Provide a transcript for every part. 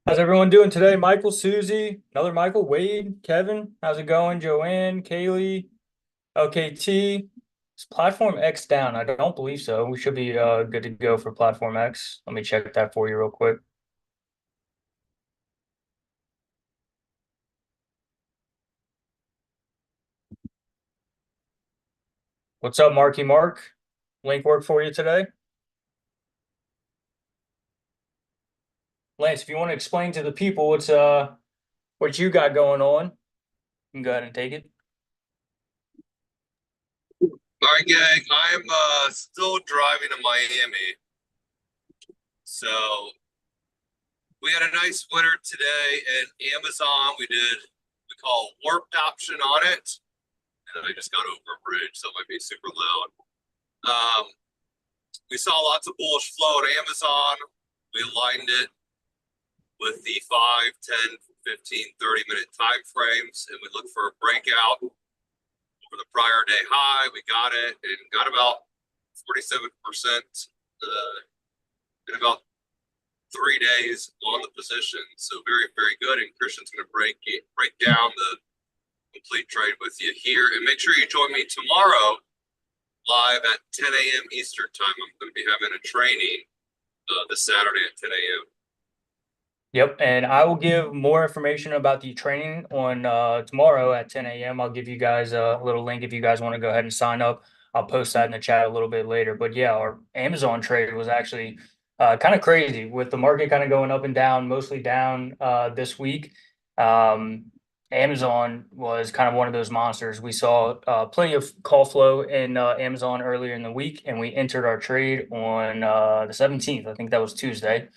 How's everyone doing today? Michael, Susie, another Michael, Wade, Kevin, how's it going? Joanne, Kaylee, LKT. Is Platform X down? I don't believe so. We should be good to go for Platform X. Let me check that for you real quick. What's up, Marky Mark? Link work for you today? Lance, if you want to explain to the people what you got going on, you can go ahead and take it. All right, gang. I'm still driving to Miami. So we had a nice winter today and Amazon. We call warped option on it. And I just got over a bridge, so it might be super loud. We saw lots of bullish flow at Amazon. We aligned it with the 5, 10, 15, 30-minute time frames, and we looked for a breakout over the prior day high. We got it and got about 47% in about 3 days on the position. So very, very good. And Christian's going to break down the complete trade with you here. And make sure you join me tomorrow live at 10 a.m. Eastern time. I'm going to be having a training this Saturday at 10 a.m. Yep, and I will give more information about the training on tomorrow at 10 a.m. I'll give you guys a little link if you guys want to go ahead and sign up. I'll post that in the chat a little bit later. But yeah, our Amazon trade was actually kind of crazy with the market kind of going up and down, mostly down this week. Amazon was kind of one of those monsters. We saw plenty of call flow in Amazon earlier in the week, and we entered our trade on the 17th. I think that was Tuesday.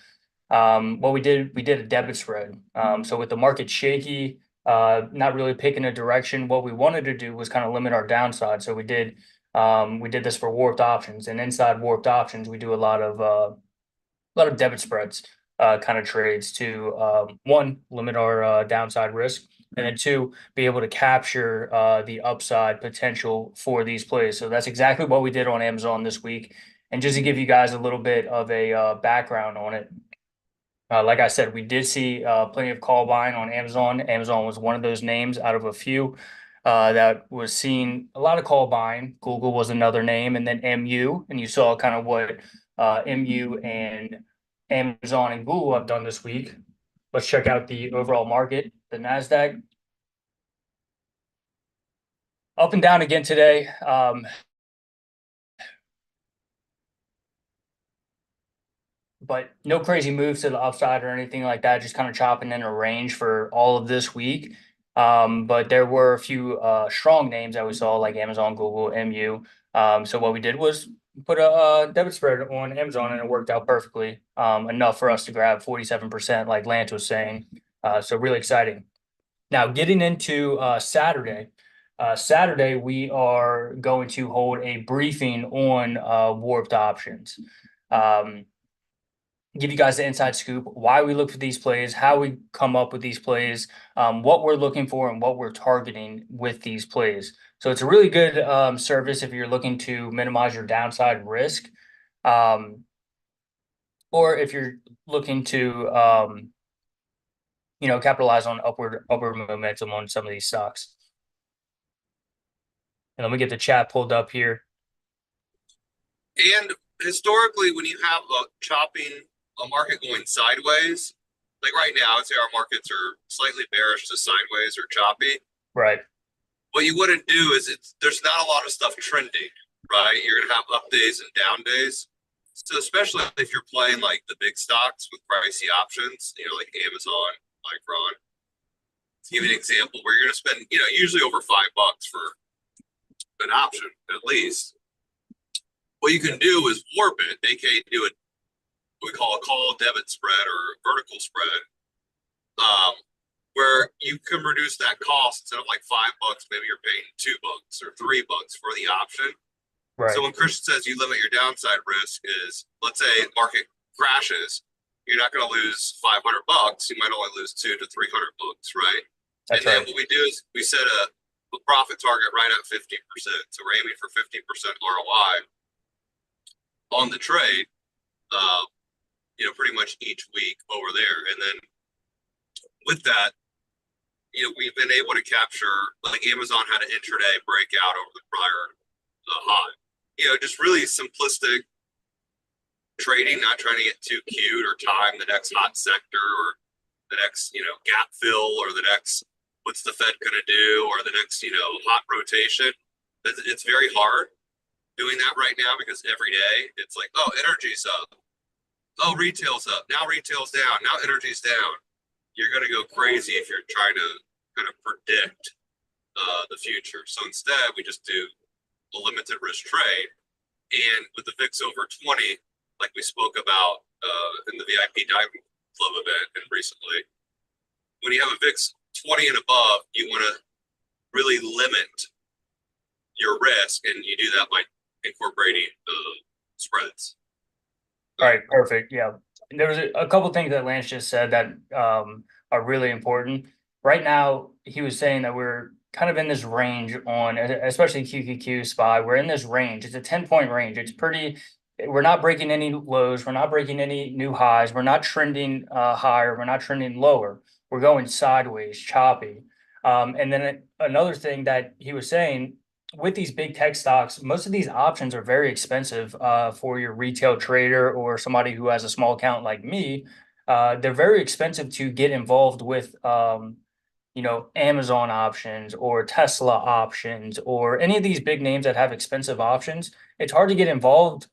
What we did a debit spread. So with the market shaky, not really picking a direction, what we wanted to do was kind of limit our downside. So we did this for warped options, and inside warped options, we do a lot of debit spreads kind of trades to one, limit our downside risk, and then two, be able to capture the upside potential for these plays. So that's exactly what we did on Amazon this week. And just to give you guys a little bit of a background on it, like I said, we did see plenty of call buying on Amazon. Amazon was one of those names out of a few that was seeing a lot of call buying. Google was another name, and then MU. And you saw kind of what MU and Amazon and Google have done this week. Let's check out the overall market. The NASDAQ up and down again today. But no crazy moves to the upside or anything like that, just kind of chopping in a range for all of this week. But there were a few strong names that we saw, like Amazon, Google, MU. So what we did was put a debit spread on Amazon, and it worked out perfectly, enough for us to grab 47%, like Lance was saying. So really exciting. Now, getting into Saturday. Saturday, we are going to hold a briefing on warped options. Give you guys the inside scoop, why we look for these plays, how we come up with these plays, what we're looking for, and what we're targeting with these plays. So it's a really good service if you're looking to minimize your downside risk, or if you're looking to capitalize on upward momentum on some of these stocks. And let me get the chat pulled up here. And historically, when you have a market going sideways, like right now, I'd say our markets are slightly bearish to sideways or choppy. Right. What you wouldn't do is there's not a lot of stuff trending, right? You're gonna have up days and down days. So especially if you're playing like the big stocks with pricey options, like Amazon, Micron. To give you an example, where you're gonna spend, usually over $5 for an option at least. What you can do is warp it, aka do it what we call a call debit spread or vertical spread, where you can reduce that cost. Instead of like $5, maybe you're paying $2 or $3 for the option. Right. So when Christian says you limit your downside risk, is let's say market crashes, you're not going to lose $500. You might only lose $200 to $300, right? That's and then right. what we do is we set a profit target right at 15%. So we're aiming for 15% ROI on the trade, pretty much each week over there. And then with that, we've been able to capture, like Amazon had an intraday breakout over the prior high. Just really simplistic trading, not trying to get too cute or time the next hot sector or the next, gap fill or the next what's the Fed going to do or the next, hot rotation. It's very hard doing that right now because every day it's like, oh, energy's up. Oh, retail's up. Now retail's down. Now energy's down. You're going to go crazy if you're trying to kind of predict the future. So instead, we just do a limited risk trade. And with the VIX over 20, like we spoke about in the VIP Diamond Club event and recently, when you have a VIX 20 and above, you want to really limit your risk, and you do that by incorporating spreads. All right, perfect. Yeah. There was a couple things that Lance just said that are really important. Right now, he was saying that we're kind of in this range on, especially QQQ SPY. We're in this range. It's a 10-point range. It's pretty, we're not breaking any lows. We're not breaking any new highs. We're not trending higher. We're not trending lower. We're going sideways, choppy. And then another thing that he was saying, with these big tech stocks, most of these options are very expensive for your retail trader or somebody who has a small account like me. They're very expensive to get involved with, Amazon options or Tesla options or any of these big names that have expensive options. It's hard to get involved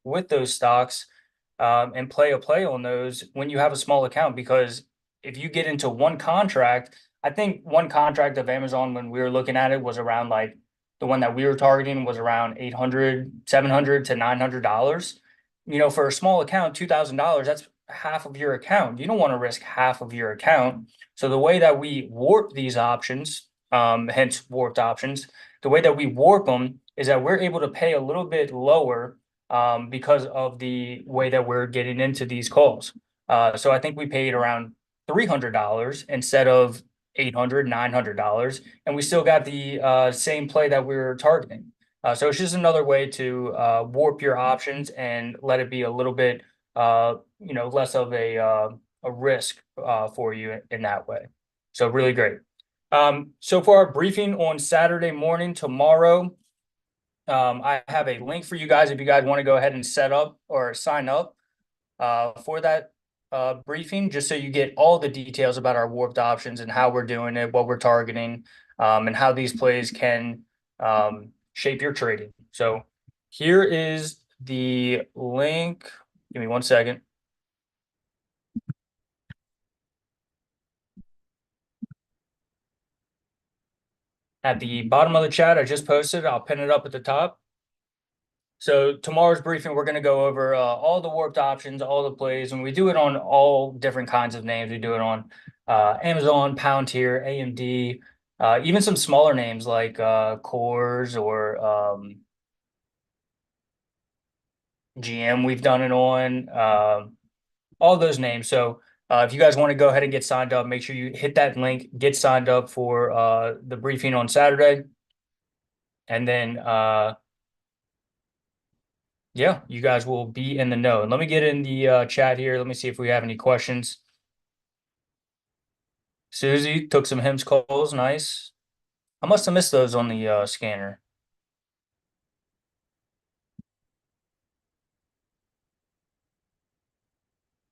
with those stocks and play a play on those when you have a small account, because if you get into one contract, I think one contract of Amazon when we were looking at it was around, like, the one that we were targeting was around 800, 700 to $900. For a small account, $2,000, that's half of your account. You don't want to risk half of your account. So the way that we warp these options, hence warped options, the way that we warp them is that we're able to pay a little bit lower because of the way that we're getting into these calls. So I think we paid around $300 instead of $800, $900, and we still got the same play that we were targeting. So it's just another way to warp your options and let it be a little bit, less of a risk for you in that way. So really great. So for our briefing on Saturday morning tomorrow, I have a link for you guys if you guys want to go ahead and set up or sign up for that briefing, just so you get all the details about our warped options and how we're doing it, what we're targeting, and how these plays can shape your trading. So here is the link. Give me 1 second. At the bottom of the chat, I just posted. I'll pin it up at the top. So tomorrow's briefing, we're going to go over all the warped options, all the plays, and we do it on all different kinds of names. We do it on Amazon, Palantir, AMD, even some smaller names like Coors or GM. We've done it on all those names. So if you guys want to go ahead and get signed up, make sure you hit that link, get signed up for the briefing on Saturday, and then yeah, you guys will be in the know. And let me get in the chat here. Let me see if we have any questions. Susie took some Hims calls. Nice. I must have missed those on the scanner.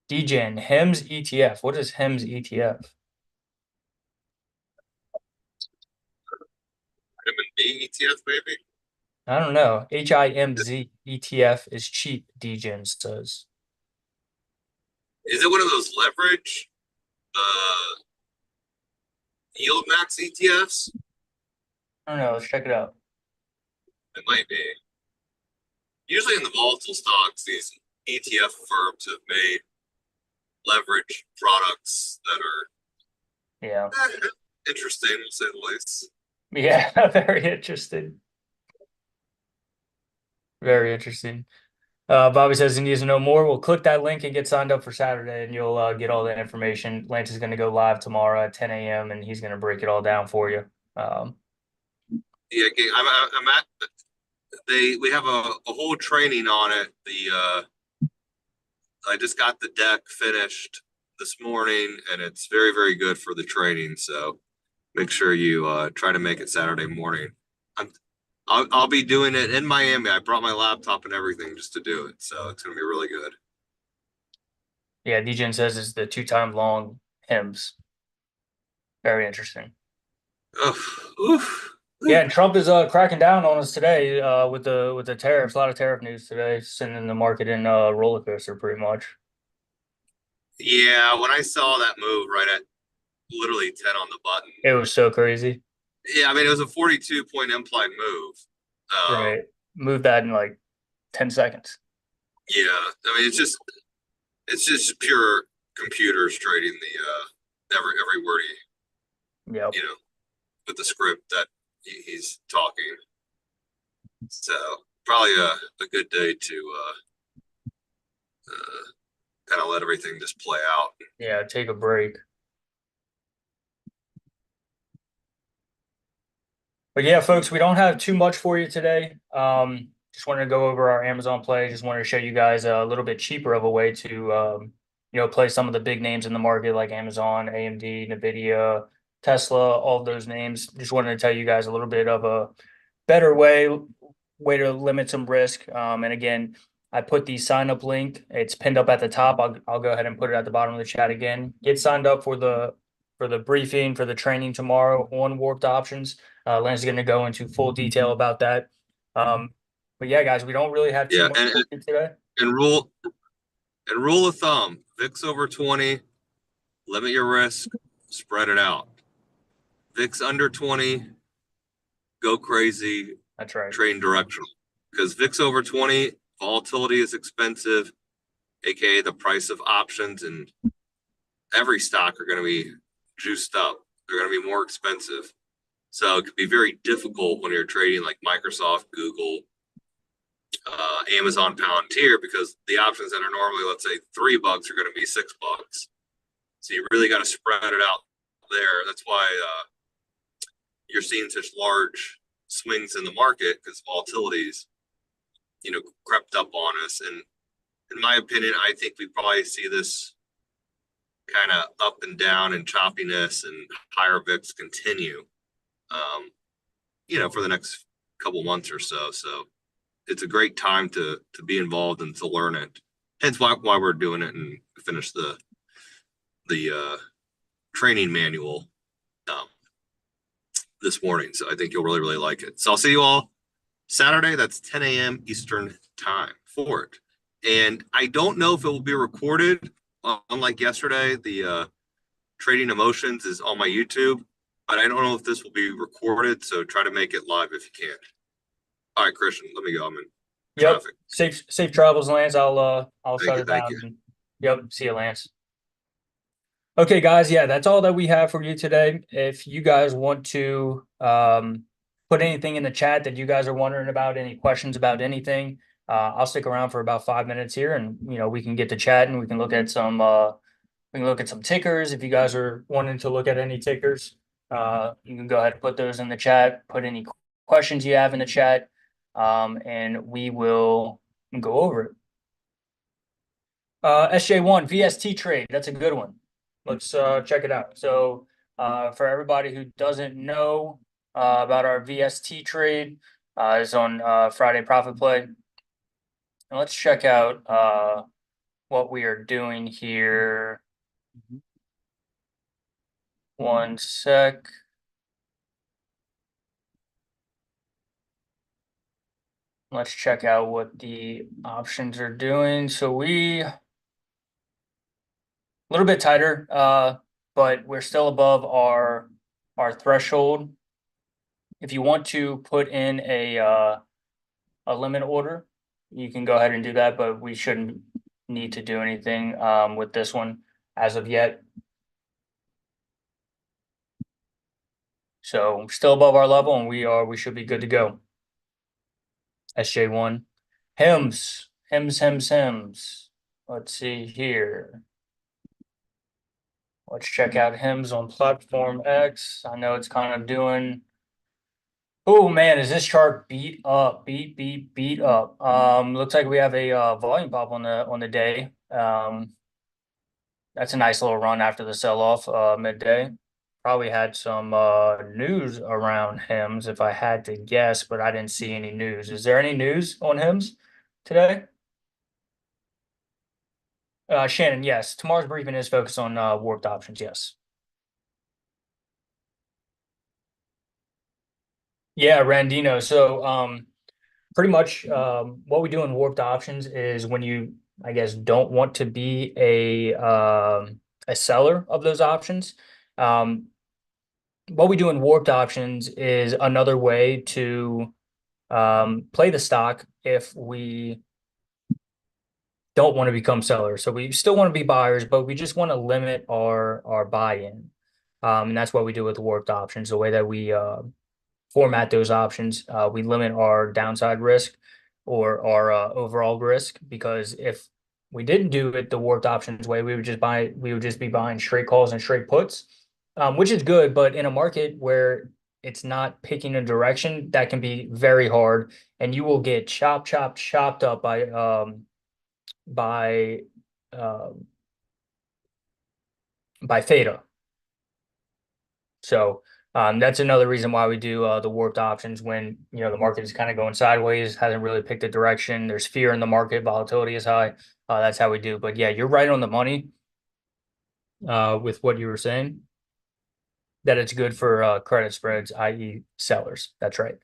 DJN, Hims ETF. What is Hims ETF? Vitamin B ETF, maybe? I don't know. HIMZ ETF is cheap, DJN says. Is it one of those leverage yield max ETFs? I don't know. Let's check it out. It might be. Usually in the volatile stocks, these ETF firms have made leverage products that are Yeah. interesting, to say the least. Yeah, very interesting. Very interesting. Bobby says he needs to know more. We'll click that link and get signed up for Saturday, and you'll get all that information. Lance is going to go live tomorrow at 10 a.m. and he's going to break it all down for you. Yeah, I'm at. We have a whole training on it. I just got the deck finished this morning, and it's very, very good for the training. So make sure you try to make it Saturday morning. I'm, I'll be doing it in Miami. I brought my laptop and everything just to do it, so it's gonna be really good. Yeah, DJN says it's the 2 time long hymns. Very interesting. Oof, oof. Yeah, and Trump is cracking down on us today with the tariffs. A lot of tariff news today, sending the market in roller coaster pretty much. Yeah, when I saw that move right at literally 10 on the button, It was so crazy. yeah, I mean, it was a 42-point implied move. Right. Move that in like 10 seconds. Yeah, I mean, it's just pure computers trading every word Yep. with the script that he's talking. So probably a good day to kind of let everything just play out. Yeah, take a break. But yeah, folks, we don't have too much for you today. Just wanted to go over our Amazon play. Just wanted to show you guys a little bit cheaper of a way to, play some of the big names in the market like Amazon, AMD, Nvidia, Tesla, all of those names. Just wanted to tell you guys a little bit of a better way to limit some risk. And again, I put the sign up link. It's pinned up at the top. I'll go ahead and put it at the bottom of the chat again. Get signed up for the briefing for the training tomorrow on warped options. Lance is going to go into full detail about that. But yeah, guys, we don't really have too Yeah, much for you today. and rule of thumb: VIX over 20, limit your risk, spread it out. VIX under 20, go crazy, That's right. trade directional. Because VIX over 20, volatility is expensive, aka the price of options and every stock are going to be juiced up. They're going to be more expensive. So it could be very difficult when you're trading like Microsoft, Google, Amazon, Palantir, because the options that are normally, let's say, $3 are going to be $6. So you really got to spread it out there. That's why you're seeing such large swings in the market, because volatility's, crept up on us. And in my opinion, I think we probably see this kind of up and down and choppiness and higher VIX continue, for the next couple months or so. So it's a great time to be involved and to learn it. Hence why we're doing it and finish the training manual this morning. So I think you'll really, really like it. So I'll see you all Saturday. That's 10 a.m. Eastern time for it. And I don't know if it will be recorded. Unlike yesterday, the Trading Emotions is on my YouTube, but I don't know if this will be recorded. So try to make it live if you can. All right, Christian, let me go. I'm in traffic. Safe travels, Lance. I'll shut it down. Thank you. Yep. See you, Lance. Okay, guys. Yeah, that's all that we have for you today. If you guys want to put anything in the chat that you guys are wondering about, any questions about anything, I'll stick around for about 5 minutes here, and we can get to chat and we can look at some tickers. If you guys are wanting to look at any tickers, you can go ahead and put those in the chat. Put any questions you have in the chat, and we will go over it. SJ1 VST trade. That's a good one. Let's check it out. So for everybody who doesn't know about our VST trade, is on Friday Profit Play. And let's check out what we are doing here. One sec. Let's check out what the options are doing. So we a little bit tighter, but we're still above our threshold. If you want to put in a limit order, you can go ahead and do that, but we shouldn't need to do anything with this one as of yet. So still above our level, and we should be good to go. SJ1. Hems. Let's see here. Let's check out Hems on platform X. I know it's kind of doing. Oh man, is this chart beat up? Beat up. Looks like we have a volume pop on the day. That's a nice little run after the sell-off midday. Probably had some news around Hims if I had to guess, but I didn't see any news. Is there any news on Hims today? Shannon, yes. Tomorrow's briefing is focused on warped options, yes. Yeah, Randino. So pretty much what we do in warped options is when you, I guess, don't want to be a seller of those options. Um, what we do in warped options is another way to play the stock if we don't want to become sellers. So we still want to be buyers, but we just want to limit our buy-in. And that's what we do with warped options. The way that we format those options, we limit our downside risk or our overall risk, because if we didn't do it the warped options way, we would just be buying straight calls and straight puts, which is good, but in a market where it's not picking a direction, that can be very hard, and you will get chopped up by uh, by theta. So that's another reason why we do the warped options when the market is kind of going sideways, hasn't really picked a direction. There's fear in the market, volatility is high. That's how we do. But yeah, you're right on the money with what you were saying, that it's good for credit spreads, i.e., sellers. That's right.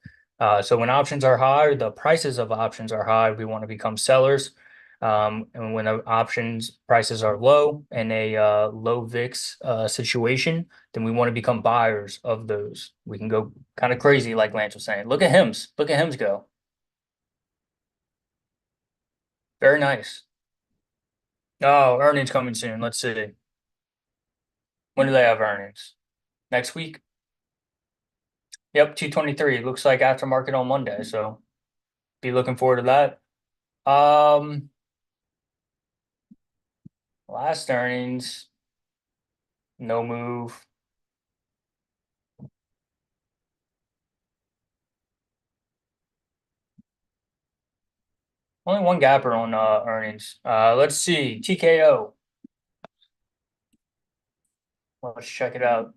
So when options are high, the prices of options are high, we want to become sellers. And when the options prices are low in a low VIX situation, then we want to become buyers of those. We can go kind of crazy, like Lance was saying. Look at Hims. Look at Hims go. Very nice. Oh, earnings coming soon. Let's see. When do they have earnings? Next week? Yep, 223. Looks like aftermarket on Monday. So be looking forward to that. Last earnings, no move. Only one gapper on earnings. Let's see. TKO. Let's check it out.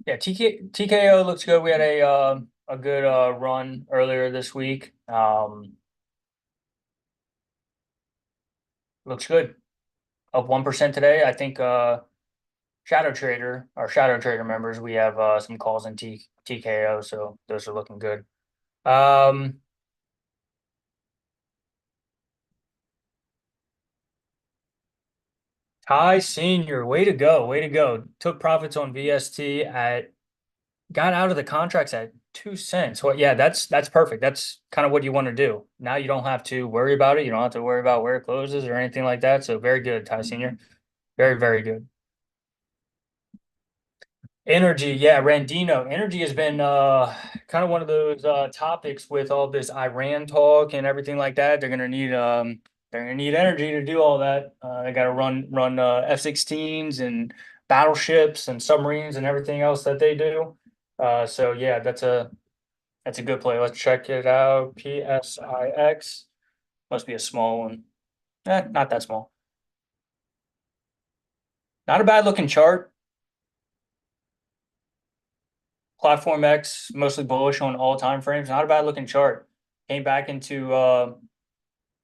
Yeah, TKO looks good. We had a good run earlier this week. Looks good. Up 1% today. I think our Shadow Trader members, we have some calls in TKO, so those are looking good. Ty Senior, way to go, way to go. Took profits on VST got out of the contracts at 2 cents. Well, yeah, that's perfect. That's kind of what you want to do. Now you don't have to worry about it. You don't have to worry about where it closes or anything like that. So very good, Ty Senior. Very, very good. Energy, yeah, Randino. Energy has been kind of one of those topics with all this Iran talk and everything like that. They're gonna need energy to do all that. They got to run F-16s and battleships and submarines and everything else that they do. So yeah, that's a good play. Let's check it out. PSIX must be a small one. Not that small. Not a bad looking chart. Platform X mostly bullish on all time frames. Not a bad looking chart. Came back into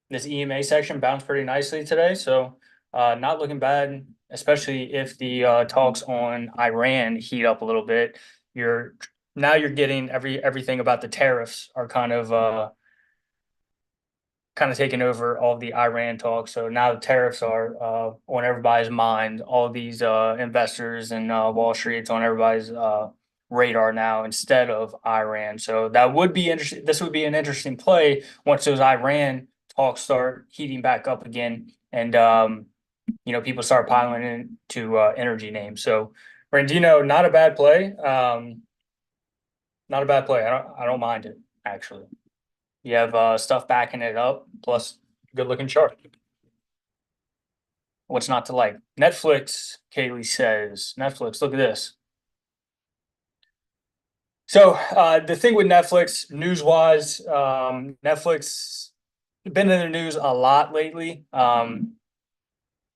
this EMA section, bounced pretty nicely today. So not looking bad, especially if the talks on Iran heat up a little bit. You're getting everything about the tariffs are kind of taking over all the Iran talks. So now the tariffs are on everybody's mind. All these investors and Wall Street, it's on everybody's radar now instead of Iran. So that would be interesting. This would be an interesting play once those Iran talks start heating back up again, and people start piling into energy names. So Randino, not a bad play. Not a bad play. I don't mind it actually. You have stuff backing it up, plus good looking chart. What's not to like? Netflix, Kaylee says. Netflix, look at this. So the thing with Netflix, news wise, Netflix been in the news a lot lately.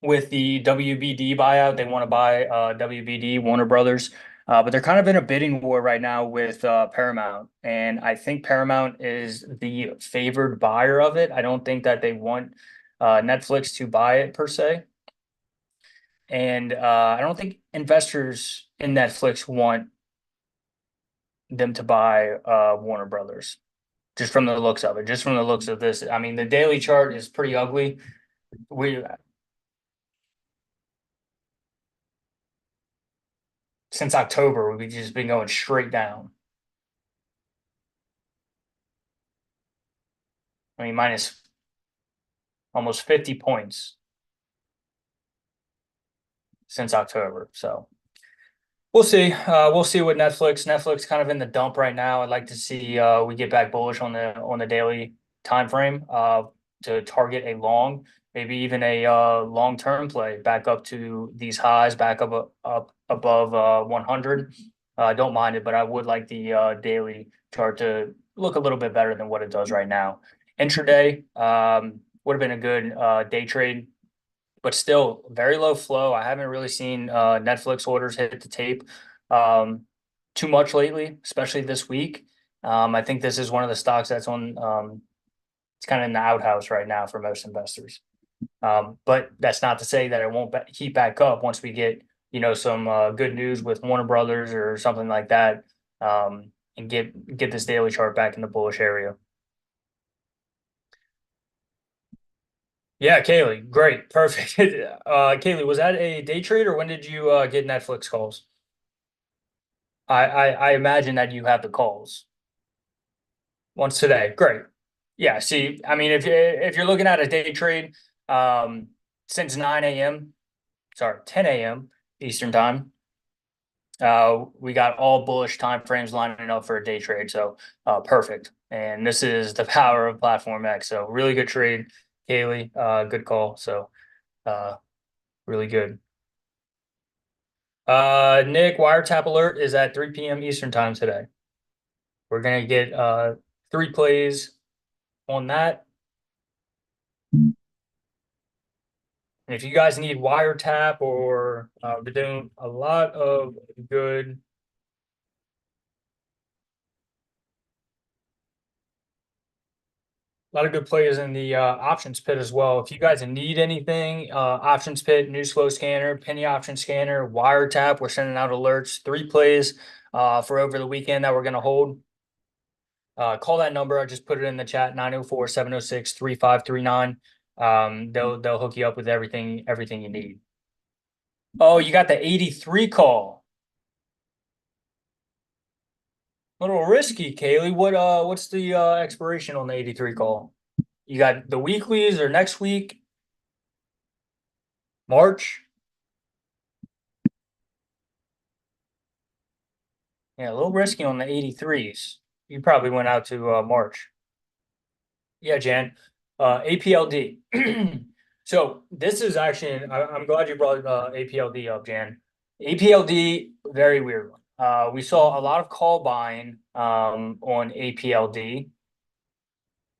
With the WBD buyout, they want to buy WBD Warner Brothers, but they're kind of in a bidding war right now with Paramount, and I think Paramount is the favored buyer of it. I don't think that they want Netflix to buy it per se, and I don't think investors in Netflix want them to buy Warner Brothers. Just from the looks of it, just from the looks of this, I mean, the daily chart is pretty ugly. We Since October, we've just been going straight down. I mean, minus almost 50 points since October. So we'll see. We'll see what Netflix kind of in the dump right now. I'd like to see we get back bullish on the daily time frame to target a long, maybe even a long-term play back up to these highs, back up above 100. Don't mind it, but I would like the daily chart to look a little bit better than what it does right now. Intraday would have been a good day trade, but still very low flow. I haven't really seen Netflix orders hit the tape too much lately, especially this week. I think this is one of the stocks that's on it's kind of in the outhouse right now for most investors. But that's not to say that it won't keep back up once we get some good news with Warner Brothers or something like that, and get this daily chart back in the bullish area. Yeah, Kaylee, great, perfect. Kaylee, was that a day trade or when did you get Netflix calls? I imagine that you have the calls once today. Great. Yeah. See, I mean, if you're looking at a day trade, since 9 a.m., sorry, 10 a.m. Eastern time, we got all bullish time frames lining up for a day trade. So perfect. And this is the power of Platform X. So really good trade, Kaylee. Good call. So uh, really good. Nick, wiretap alert is at 3 p.m. Eastern time today. We're gonna get 3 plays on that. And if you guys need wiretap or we're doing a lot of good plays in the options pit as well. If you guys need anything, options pit, news flow scanner, penny option scanner, wiretap, we're sending out alerts, 3 plays for over the weekend that we're gonna hold. Call that number. I just put it in the chat, 904-706-3539. They'll hook you up with everything you need. Oh, you got the 83 call. A little risky, Kaylee. What's the expiration on the 83 call? You got the weeklies or next week? March? Yeah, a little risky on the 83s. You probably went out to March. Yeah, Jan. APLD. So this is actually, I'm glad you brought APLD up, Jan. APLD, very weird one. We saw a lot of call buying on APLD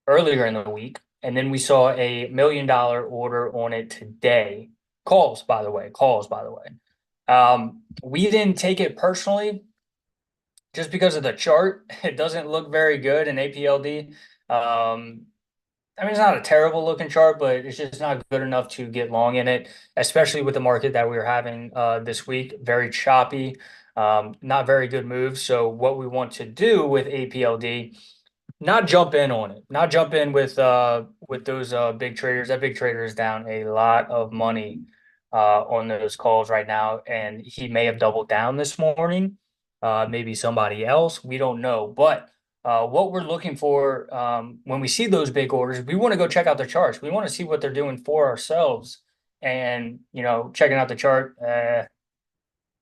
earlier in the week, and then we saw a $1 million order on it today. Calls, by the way. We didn't take it personally just because of the chart. It doesn't look very good in APLD. I mean, it's not a terrible looking chart, but it's just not good enough to get long in it, especially with the market that we were having this week. Very choppy, not very good moves. So what we want to do with APLD, not jump in on it, not jump in with those big traders. That big trader is down a lot of money on those calls right now, and he may have doubled down this morning. Maybe somebody else, we don't know, but what we're looking for when we see those big orders, we want to go check out the charts. We want to see what they're doing for ourselves. And, checking out the chart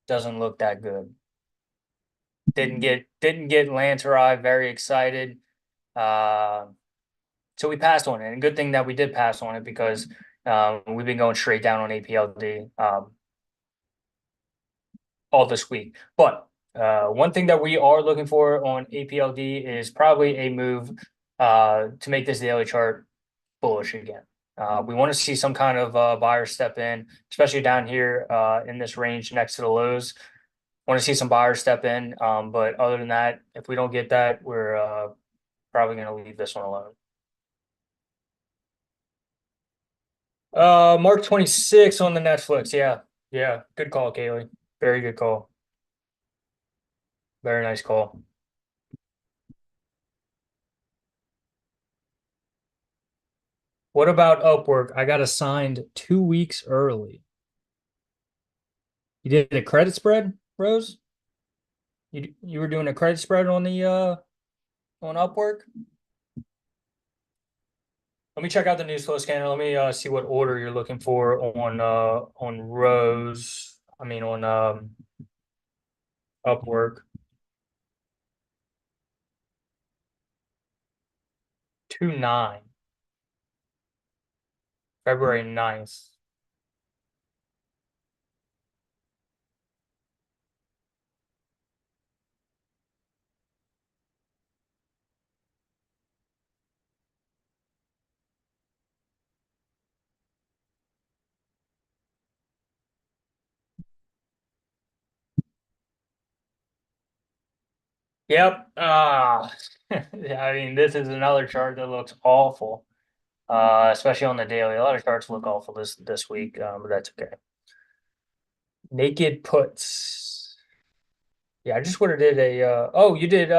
doesn't look that good. Didn't get Lance or I very excited. So we passed on it. And good thing that we did pass on it because we've been going straight down on APLD all this week. But One thing that we are looking for on APLD is probably a move to make this daily chart bullish again. We want to see some kind of buyer step in, especially down here in this range next to the lows. Want to see some buyers step in, but other than that, if we don't get that, we're probably going to leave this one alone. Mark 26 on the Netflix. Yeah, yeah, good call, Kaylee. Very good call. Very nice call. What about Upwork? I got assigned 2 weeks early. You did a credit spread, Rose? You were doing a credit spread on the on Upwork? Let me check out the news flow scanner. Let me see what order you're looking for on Rose. I mean on Upwork. 2/9, February 9th. Yep. I mean, this is another chart that looks awful. Especially on the daily. A lot of charts look awful this week, but that's okay. Naked puts. Yeah, I just would have did a oh, you did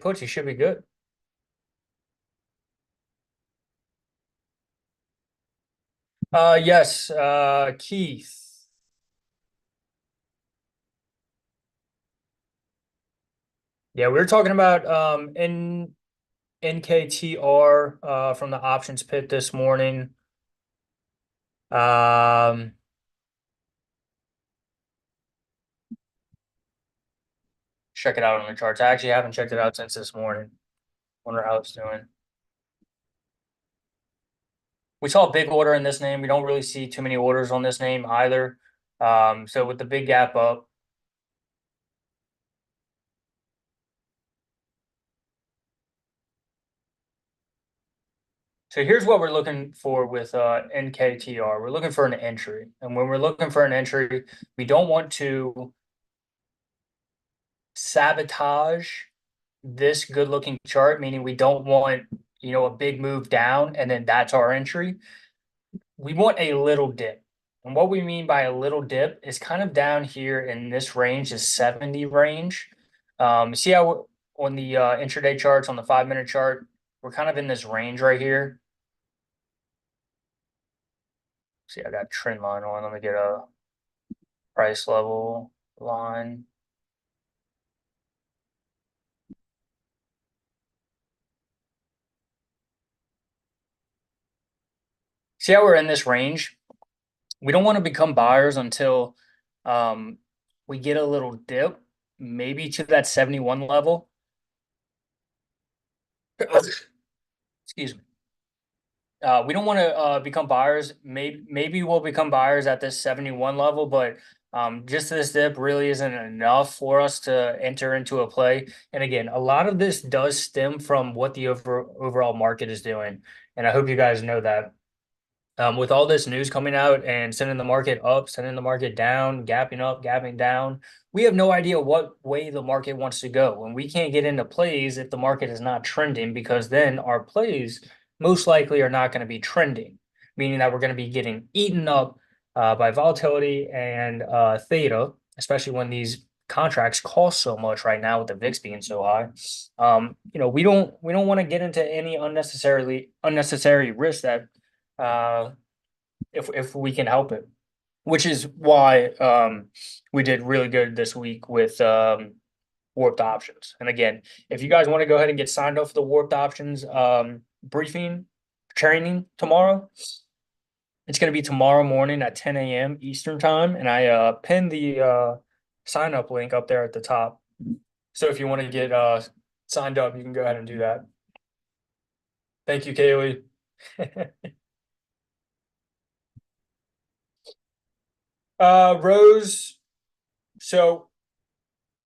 puts, you should be good. Yes, Keith. Yeah, we were talking about NKTR from the options pit this morning. Um Check it out on the charts. I actually haven't checked it out since this morning. Wonder how it's doing. We saw a big order in this name. We don't really see too many orders on this name either. So with the big gap up, so here's what we're looking for with NKTR. We're looking for an entry. And when we're looking for an entry, we don't want to sabotage this good looking chart, meaning we don't want, a big move down and then that's our entry. We want a little dip. And what we mean by a little dip is kind of down here in this range, is 70 range. See how on the intraday charts on the 5-minute chart, we're kind of in this range right here. See, I got trend line on. Let me get a price level line. See how we're in this range? We don't want to become buyers until we get a little dip, maybe to that 71 level. Excuse me. We don't want to become buyers. Maybe we'll become buyers at this 71 level, but just this dip really isn't enough for us to enter into a play. And again, a lot of this does stem from what the overall market is doing, and I hope you guys know that. With all this news coming out and sending the market up, sending the market down, gapping up, gapping down, we have no idea what way the market wants to go. And we can't get into plays if the market is not trending, because then our plays most likely are not going to be trending, meaning that we're going to be getting eaten up by volatility and theta, especially when these contracts cost so much right now with the VIX being so high. We don't want to get into any unnecessary risk that if we can help it, which is why we did really good this week with warped options. And again, if you guys want to go ahead and get signed up for the warped options briefing training tomorrow, it's going to be tomorrow morning at 10 a.m. Eastern time, and I pinned the sign up link up there at the top. So if you want to get signed up, you can go ahead and do that. Thank you, Kaylee. Rose. So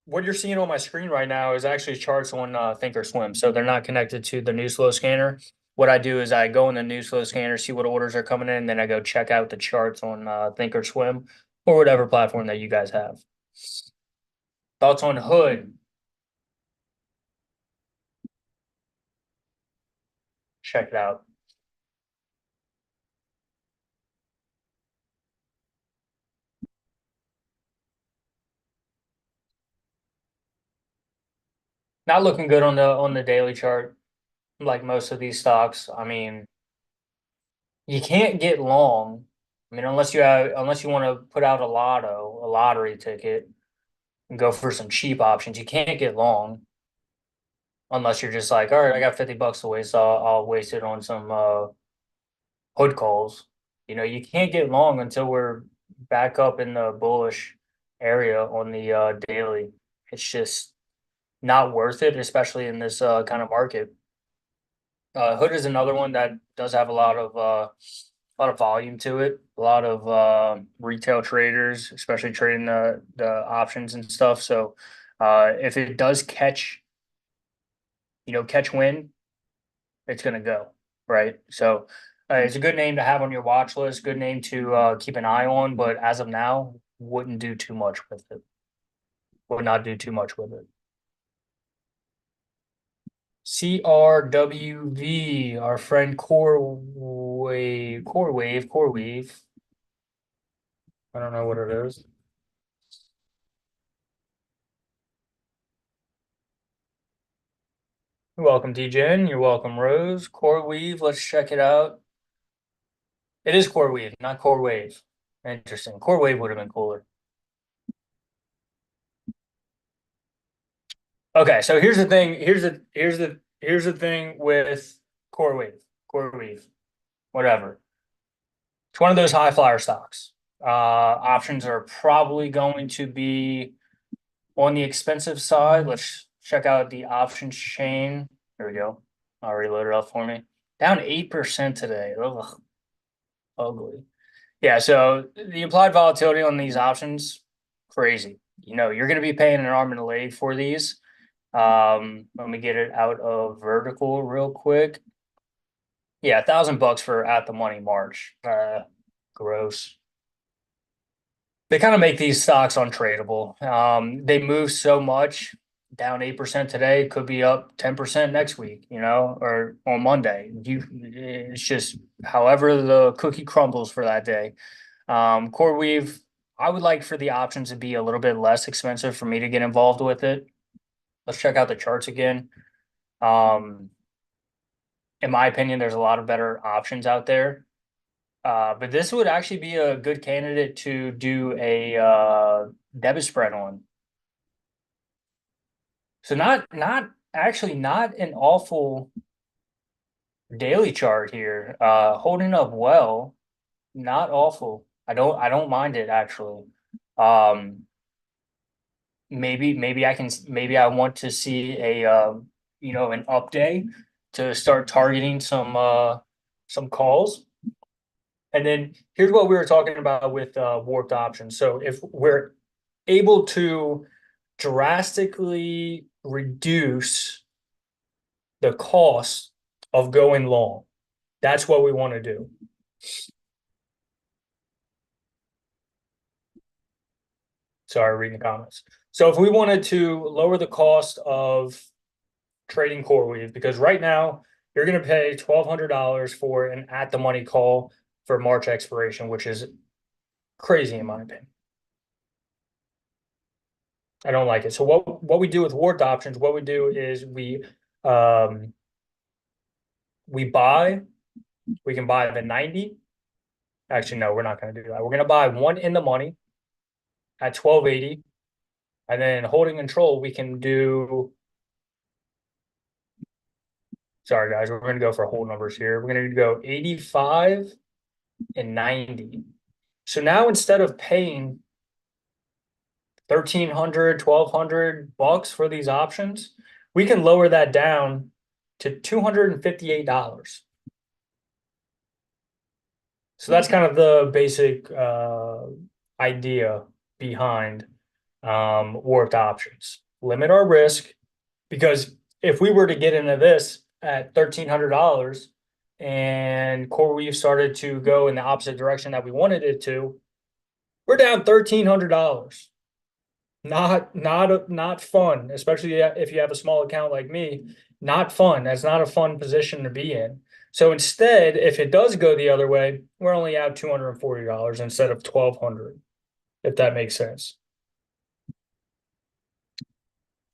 what you're seeing on my screen right now is actually charts on Thinkorswim. So they're not connected to the news flow scanner. What I do is I go in the news flow scanner, see what orders are coming in, then I go check out the charts on Thinkorswim or whatever platform that you guys have. Thoughts on Hood? Check it out. Not looking good on the daily chart, like most of these stocks. I mean, you can't get long. I mean, unless you want to put out a lottery ticket, and go for some cheap options. You can't get long unless you're just like, all right, I got 50 bucks to waste. So I'll waste it on some hood calls. You know, you can't get long until we're back up in the bullish area on the daily. It's just not worth it, especially in this kind of market. Hood is another one that does have a lot of volume to it. A lot of retail traders, especially trading the options and stuff. So if it does catch, catch wind, it's gonna go, right? So it's a good name to have on your watch list. Good name to keep an eye on. But as of now, wouldn't do too much with it. Would not do too much with it. CRWV, our friend Core Wave. I don't know what it is. You're welcome, DJN. You're welcome, Rose. Core Weave, let's check it out. It is Core Weave, not Core Wave. Interesting. Core Wave would have been cooler. Okay, so here's the thing. Here's the thing with Core Wave, Core Weave, whatever. It's one of those high flyer stocks. Options are probably going to be on the expensive side. Let's check out the options chain. There we go. Already loaded up for me. Down 8% today. Ugh, ugly. Yeah, so the implied volatility on these options, crazy. You know, you're going to be paying an arm and a leg for these. Let me get it out of vertical real quick. Yeah, $1,000 for at the money March. Gross. They kind of make these stocks untradeable. They move so much, down 8% today, could be up 10% next week, or on Monday. It's just however the cookie crumbles for that day. Core Weave, I would like for the options to be a little bit less expensive for me to get involved with it. Let's check out the charts again. In my opinion, there's a lot of better options out there. But this would actually be a good candidate to do a debit spread on. So not an awful daily chart here. Holding up well, not awful. I don't mind it actually. Maybe I want to see an up day to start targeting some calls. And then here's what we were talking about with warped options. So if we're able to drastically reduce the cost of going long, that's what we want to do. Sorry, reading the comments. So if we wanted to lower the cost of trading core weave, because right now you're going to pay $1,200 for an at the money call for March expiration, which is crazy in my opinion. I don't like it. So what we do with warped options, what we do is we buy, we can buy the 90. Actually, no, we're not going to do that. We're going to buy one in the money at 1280. And then holding control, we can do. Sorry, guys, we're going to go for whole numbers here. We're going to go 85 and 90. So now instead of paying $1,300, $1,200 for these options, we can lower that down to $258. So that's kind of the basic idea behind warped options. Limit our risk, because if we were to get into this at $1,300 and CoreWeave started to go in the opposite direction that we wanted it to, we're down $1,300. Not fun, especially if you have a small account like me. Not fun. That's not a fun position to be in. So instead, if it does go the other way, we're only out $240 instead of $1,200, if that makes sense.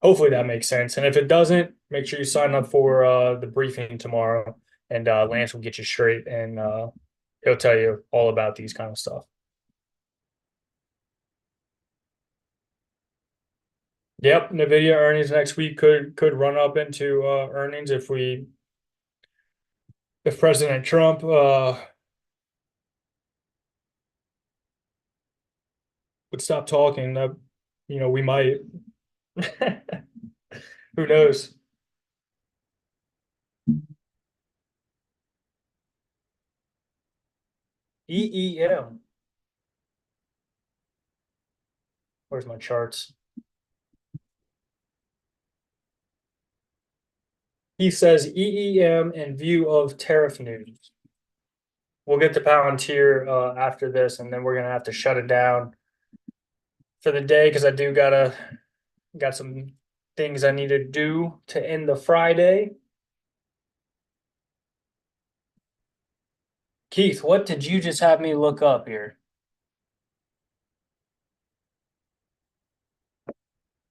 Hopefully that makes sense. And if it doesn't, make sure you sign up for the briefing tomorrow, and Lance will get you straight, and he'll tell you all about these kind of stuff. Yep, Nvidia earnings next week could run up into earnings if President Trump would stop talking. That, we might. Who knows? EEM. Where's my charts? He says EEM in view of tariff news. We'll get to Palantir after this, and then we're gonna have to shut it down for the day because I got some things I need to do to end the Friday. Keith, what did you just have me look up here?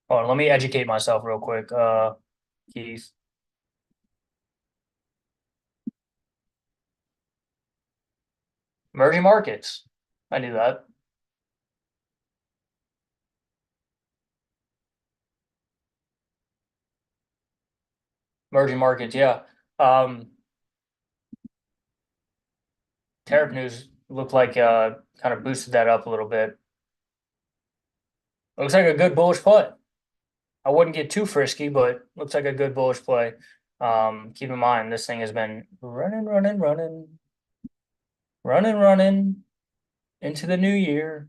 Hold on, let me educate myself real quick. Keith. Emerging markets. I knew that. Emerging markets, yeah. Tariff news looked like kind of boosted that up a little bit. Looks like a good bullish play. I wouldn't get too frisky, but looks like a good bullish play. Keep in mind, this thing has been running into the new year.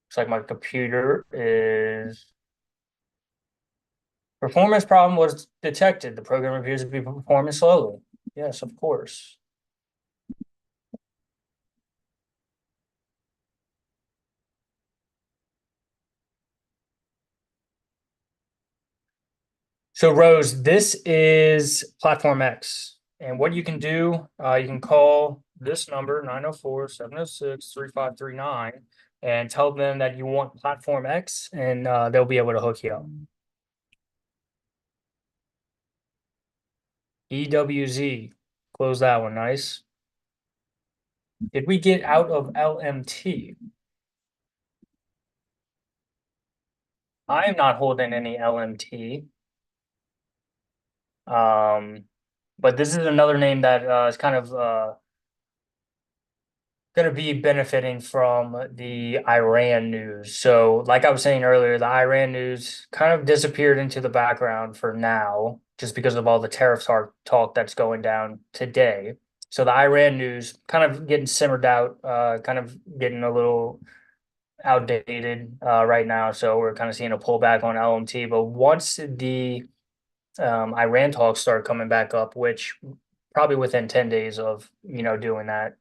Looks like my computer is performance problem was detected. The program appears to be performing slowly. Yes, of course. So Rose, this is Platform X. And what you can do, you can call this number 904-706-3539 and tell them that you want Platform X, and they'll be able to hook you up. EWZ, close that one, nice. Did we get out of LMT? I am not holding any LMT. But this is another name that is kind of going to be benefiting from the Iran news. So, like I was saying earlier, the Iran news kind of disappeared into the background for now, just because of all the tariff talk that's going down today. So the Iran news kind of getting simmered out, kind of getting a little outdated right now. So we're kind of seeing a pullback on LMT. But once the Iran talks start coming back up, which probably within 10 days of doing that,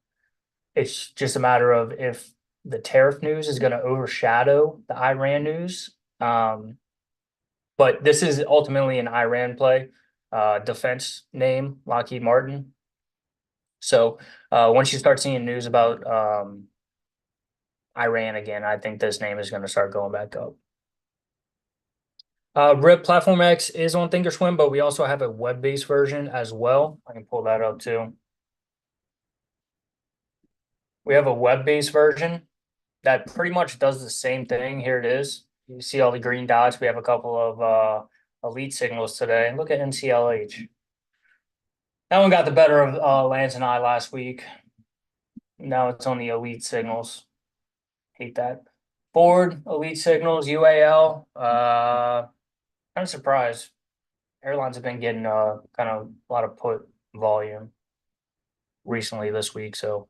it's just a matter of if the tariff news is going to overshadow the Iran news. But this is ultimately an Iran play, defense name, Lockheed Martin. So once you start seeing news about Iran again, I think this name is going to start going back up. RIP Platform X is on Thinkorswim, but we also have a web-based version as well. I can pull that up too. We have a web-based version that pretty much does the same thing. Here it is. You see all the green dots. We have a couple of elite signals today. Look at NCLH. That one got the better of Lance and I last week. Now it's on the elite signals. Hate that. Ford, elite signals, UAL. Kind of surprised. Airlines have been getting kind of a lot of put volume. recently this week. So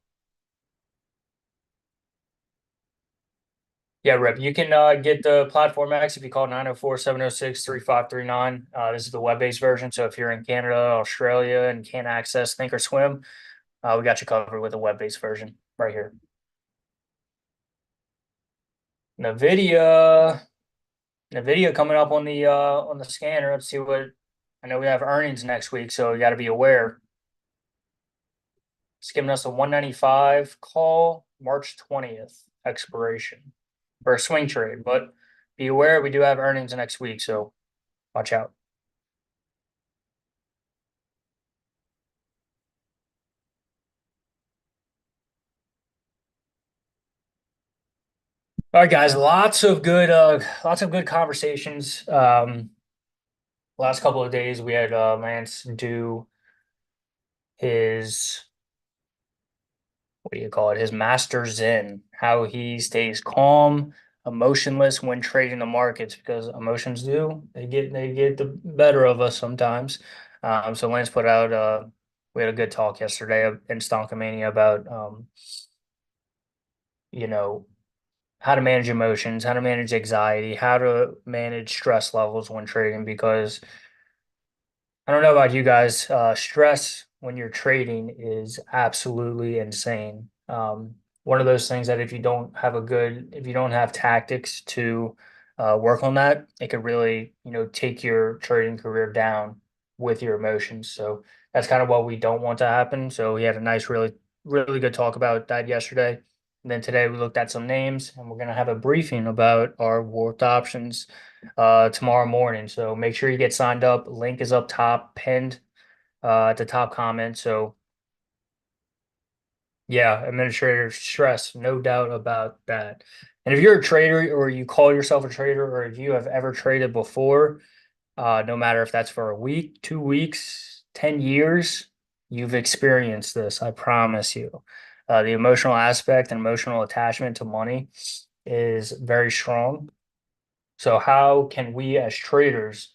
yeah, Rip, you can get the Platform X if you call 904-706-3539. This is the web-based version. So if you're in Canada, Australia, and can't access Thinkorswim, we got you covered with a web-based version right here. NVIDIA, NVIDIA coming up on the scanner. Let's see what I know. We have earnings next week, so you got to be aware. It's giving us a 195 call, March 20th expiration for a swing trade. But be aware, we do have earnings next week, so watch out. All right, guys, lots of good conversations. Last couple of days we had Lance do his what do you call it? His master zen, how he stays calm, emotionless when trading the markets because emotions they get the better of us sometimes. So Lance put out we had a good talk yesterday in STONKAMANIA about you know how to manage emotions, how to manage anxiety, how to manage stress levels when trading because I don't know about you guys. Stress when you're trading is absolutely insane. One of those things that if you don't have tactics to work on that, it could really, take your trading career down with your emotions. So that's kind of what we don't want to happen. So we had a nice, really, really good talk about that yesterday. And then today we looked at some names and we're going to have a briefing about our worked options tomorrow morning. So make sure you get signed up. Link is up top, pinned at the top comment. So yeah, administrator stress, no doubt about that. And if you're a trader or you call yourself a trader or if you have ever traded before, no matter if that's for a week, 2 weeks, 10 years, you've experienced this, I promise you. The emotional aspect and emotional attachment to money is very strong. So how can we as traders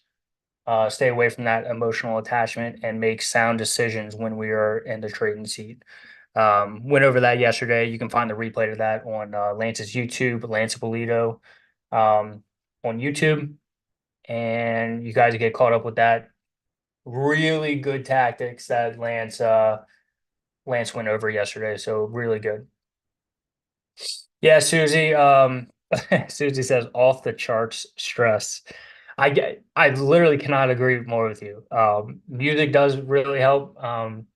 stay away from that emotional attachment and make sound decisions when we are in the trading seat? Went over that yesterday. You can find the replay of that on Lance's YouTube, Lance Ippolito, on YouTube, and you guys get caught up with that. Really good tactics that Lance went over yesterday. So really good. Yeah, Susie. Susie says off the charts stress. I literally cannot agree more with you. Music does really help. And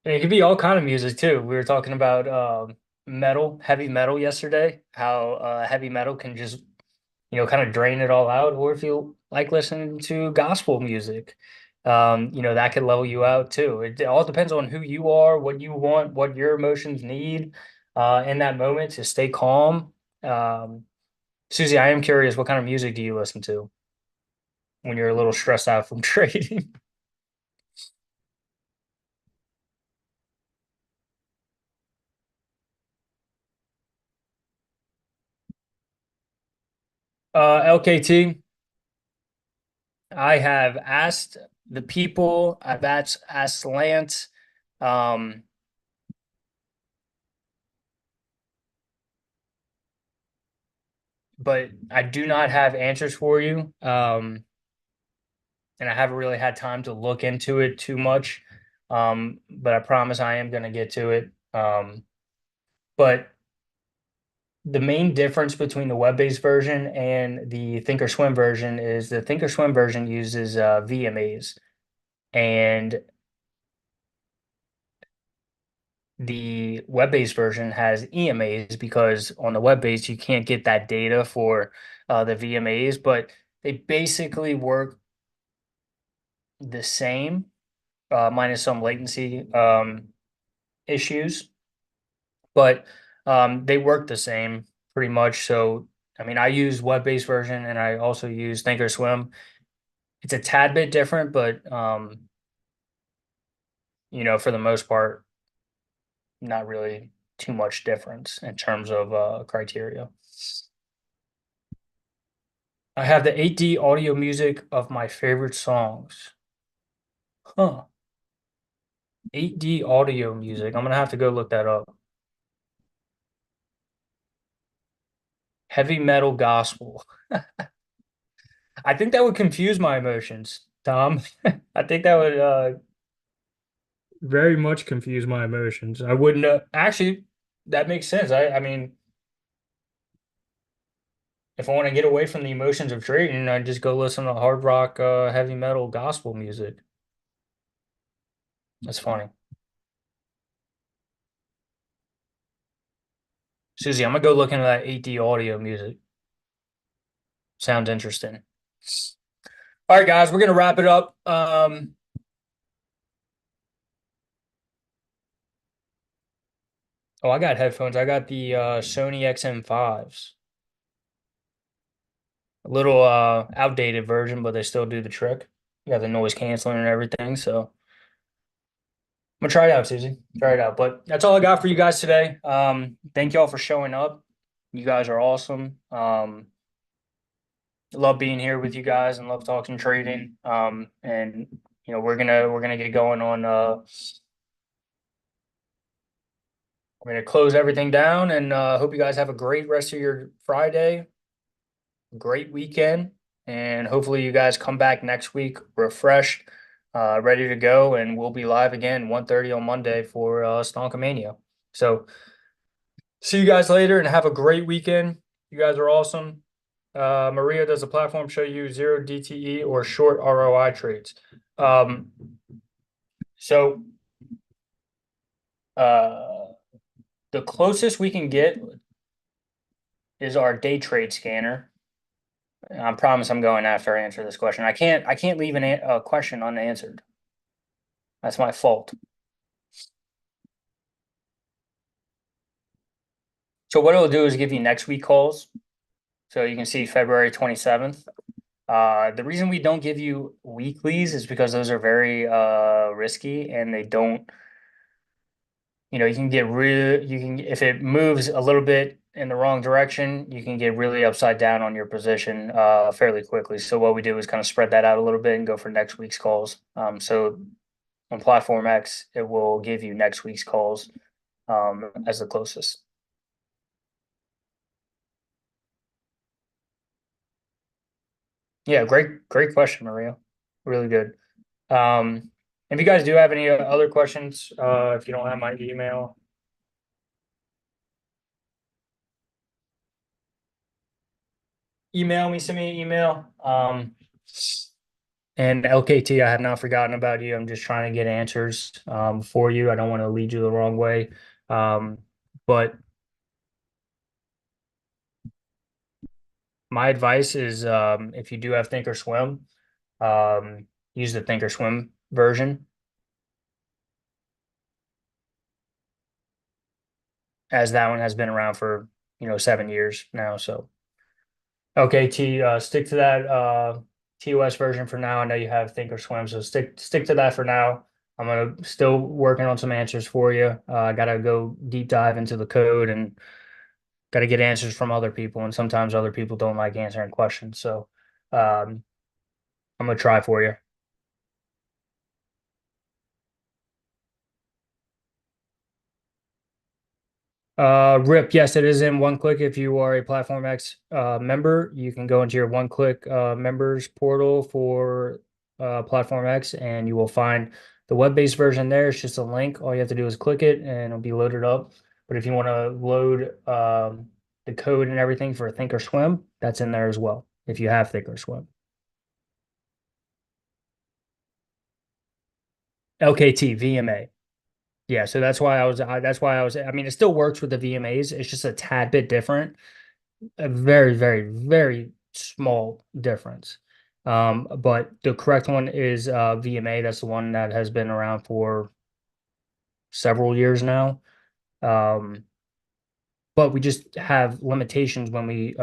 it could be all kind of music too. We were talking about heavy metal yesterday, how heavy metal can just, kind of drain it all out, or if you like listening to gospel music, that could level you out too. It all depends on who you are, what you want, what your emotions need in that moment to stay calm. Um, Susie, I am curious, what kind of music do you listen to when you're a little stressed out from trading? LKT, I have asked the people, I've asked Lance, um, but I do not have answers for you. And I haven't really had time to look into it too much. But I promise I am going to get to it. But the main difference between the web-based version and the Thinkorswim version is the Thinkorswim version uses VMAs, and the web-based version has EMAs because on the web-based you can't get that data for the VMAs, but they basically work the same, minus some latency issues, but they work the same pretty much. So, I mean, I use web-based version and I also use Thinkorswim. It's a tad bit different, but for the most part, not really too much difference in terms of criteria. I have the 8D audio music of my favorite songs. Huh. 8D audio music. I'm gonna have to go look that up. Heavy metal gospel. I think that would confuse my emotions, Tom. I think that would very much confuse my emotions. I wouldn't actually that makes sense. I mean, if I want to get away from the emotions of trading, I just go listen to hard rock, heavy metal gospel music. That's funny. Susie, I'm gonna go look into that 8D audio music. Sounds interesting. All right, guys, we're gonna wrap it up. Oh, I got headphones. I got the Sony XM5s. A little outdated version, but they still do the trick. You got the noise canceling and everything, so I'm gonna try it out, Susie. Try it out. But that's all I got for you guys today. Thank y'all for showing up. You guys are awesome. Love being here with you guys and love talking trading. And we're gonna get going on we're gonna close everything down and hope you guys have a great rest of your Friday, great weekend, and hopefully you guys come back next week refreshed, ready to go, and we'll be live again 1:30 on Monday for STONKAMANIA. So see you guys later and have a great weekend. You guys are awesome. Maria, does the platform show you zero DTE or short ROI trades? Um, so the closest we can get is our day trade scanner. I promise I'm going after I answer this question. I can't leave a question unanswered. That's my fault. So what it'll do is give you next week calls. So you can see February 27th. The reason we don't give you weeklies is because those are very risky and they don't, you can get real, if it moves a little bit in the wrong direction, you can get really upside down on your position fairly quickly. So what we do is kind of spread that out a little bit and go for next week's calls. So on Platform X, it will give you next week's calls as the closest. Yeah, great question, Maria. Really good. If you guys do have any other questions, if you don't have my email, email me, send me an email. And LKT, I have not forgotten about you. I'm just trying to get answers for you. I don't want to lead you the wrong way. But my advice is if you do have Thinkorswim, use the Thinkorswim version, as that one has been around for 7 years now. So okay, stick to that TOS version for now. I know you have Thinkorswim, so stick to that for now. I'm gonna still working on some answers for you. I gotta go deep dive into the code and gotta get answers from other people, and sometimes other people don't like answering questions. So I'm gonna try for you. Rip, yes, it is in one click. If you are a Platform X member, you can go into your one click members portal for Platform X and you will find the web-based version there. It's just a link. All you have to do is click it and it'll be loaded up. But if you want to load the code and everything for Thinkorswim, that's in there as well, if you have Thinkorswim. LKT, VMA. Yeah, so I mean, it still works with the VMAs. It's just a tad bit different. A very, very, very small difference. But the correct one is VMA. That's the one that has been around for several years now. But we just have limitations when we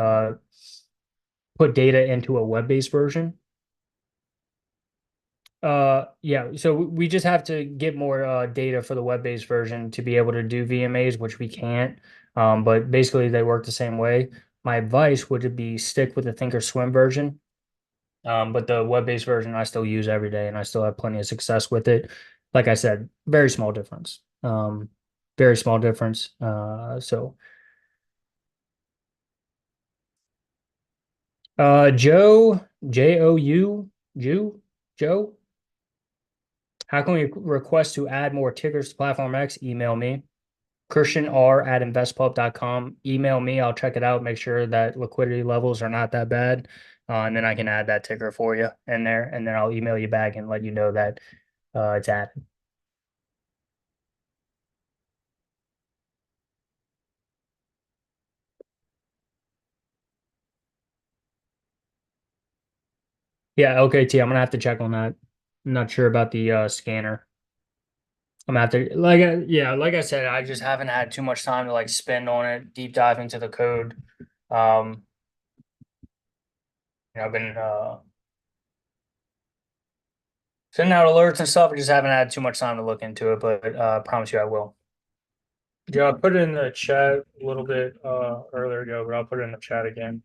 put data into a web-based version. Yeah, so we just have to get more data for the web-based version to be able to do VMAs, which we can't. But basically they work the same way. My advice would be stick with the Thinkorswim version. But the web-based version I still use every day and I still have plenty of success with it. like I said, very small difference. Very small difference. Joe, Jou, Jew, Joe. How can we request to add more tickers to Platform X? Email me. Christian R at investpub.com. Email me. I'll check it out. Make sure that liquidity levels are not that bad. And then I can add that ticker for you in there. And then I'll email you back and let you know that it's added. Yeah, LKT. I'm gonna have to check on that. I'm not sure about the scanner. I'm gonna have to yeah, like I said, I just haven't had too much time to like spend on it, deep dive into the code. Um, I've been sending out alerts and stuff. I just haven't had too much time to look into it, but I promise you I will. Yeah, I put it in the chat a little bit earlier ago, but I'll put it in the chat again.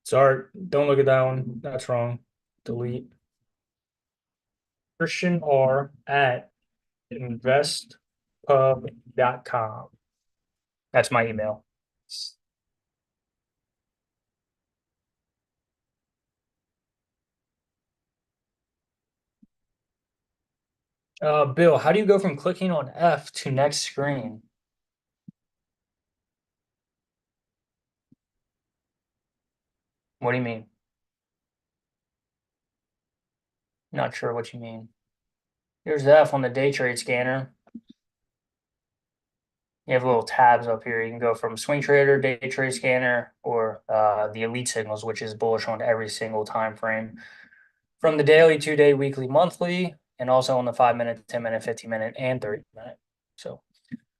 Sorry, don't look at that one. That's wrong. Delete. Christian R at investpub.com. That's my email. Bill, how do you go from clicking on F to next screen? What do you mean? Not sure what you mean. Here's the F on the day trade scanner. You have little tabs up here. You can go from swing trader, day trade scanner, or the elite signals, which is bullish on every single time frame. From the daily, 2-day, weekly, monthly, and also on the 5-minute, 10-minute, 15-minute, and 30-minute. So, all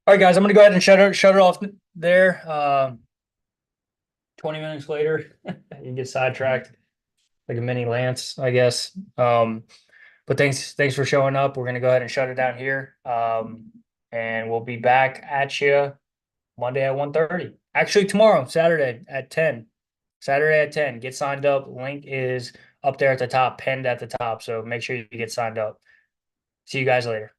right, guys, I'm gonna go ahead and shut it off there. 20 minutes later, you get sidetracked like a mini Lance, I guess. But thanks for showing up. We're gonna go ahead and shut it down here. And we'll be back at you Monday at 1:30. Actually, tomorrow, Saturday at 10. Saturday at 10. Get signed up. Link is up there at the top, pinned at the top. So make sure you get signed up. See you guys later.